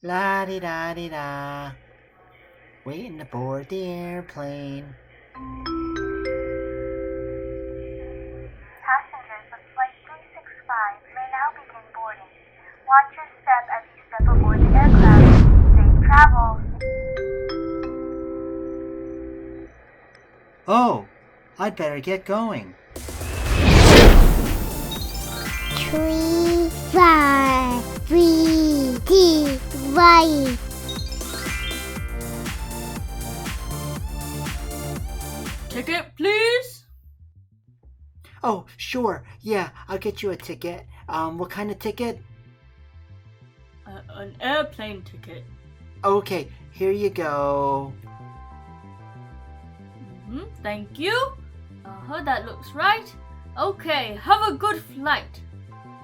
La-di-da-di-da. Waiting to board the airplane. Passengers of Flight 365 may now begin boarding. Watch your step as you step aboard the aircraft. Safe travels. Oh, I'd better get going. 3, 5, 3, 2, 1. Ticket, please. Oh, sure. Yeah, I'll get you a ticket. What kind of ticket? An airplane ticket. Okay, here you go. Thank you. That looks right. Okay, have a good flight.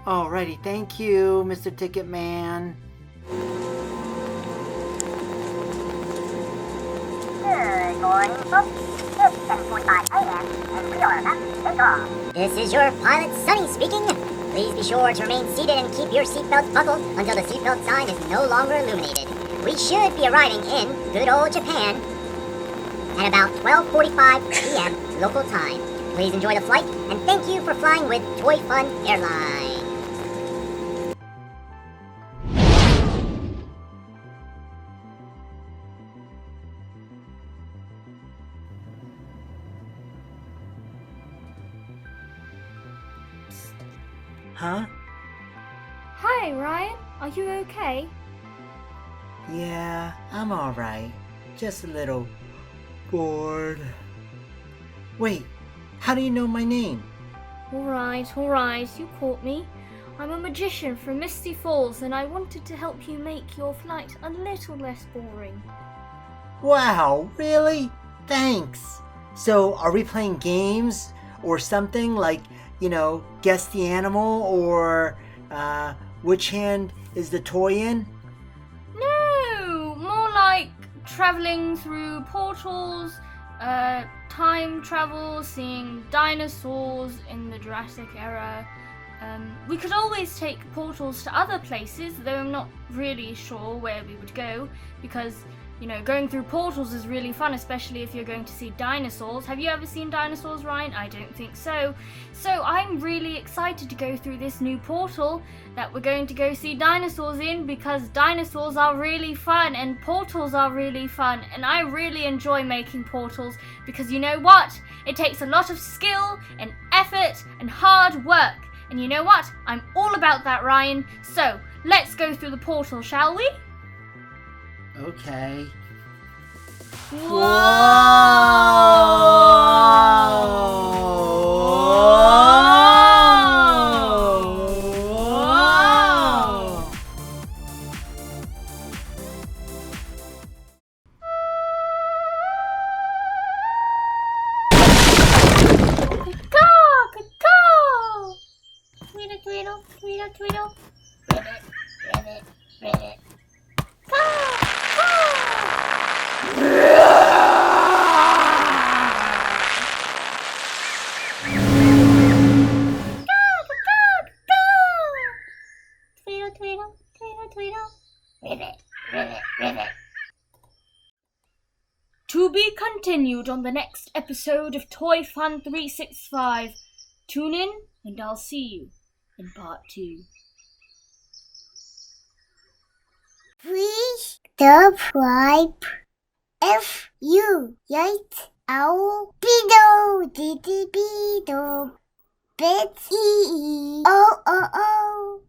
Alrighty, thank you, Mr. Ticket Man. Good morning, folks. It's 7:45 a.m. and we are about to take off. This is your pilot, Sunny, speaking. Please be sure to remain seated and keep your seatbelts buckled until the seatbelt sign is no longer illuminated. We should be arriving in good old Japan at about 12:45 p.m. local time. Please enjoy the flight, and thank you for flying with Toy Fun Airline. Huh? Hi, Ryan. Are you okay? Yeah, I'm alright. Just a little bored. Wait, how do you know my name? Alright, you caught me. I'm a magician from Misty Falls and I wanted to help you make your flight a little less boring. Wow, really? Thanks. So, are we playing games or something like, guess the animal or which hand is the toy in? No, more like traveling through portals, time travel, seeing dinosaurs in the Jurassic era. We could always take portals to other places, though I'm not really sure where we would go, because, going through portals is really fun, especially if you're going to see dinosaurs. Have you ever seen dinosaurs, Ryan? I don't think so. So I'm really excited to go through this new portal that we're going to go see dinosaurs in, because dinosaurs are really fun and portals are really fun, and I really enjoy making portals because you know what? It takes a lot of skill and effort and hard work. And you know what? I'm all about that, Ryan. So let's go through the portal, shall we? Okay. Tweedle, tweedle, tweedle. Ribbit. Tweedle, tweedle. Ribbit. To be continued on the next episode of Toy Fun 365. Tune in and I'll see you in part 2. Please subscribe if you like our video. Diddy Beetle. Bitsy. Oh.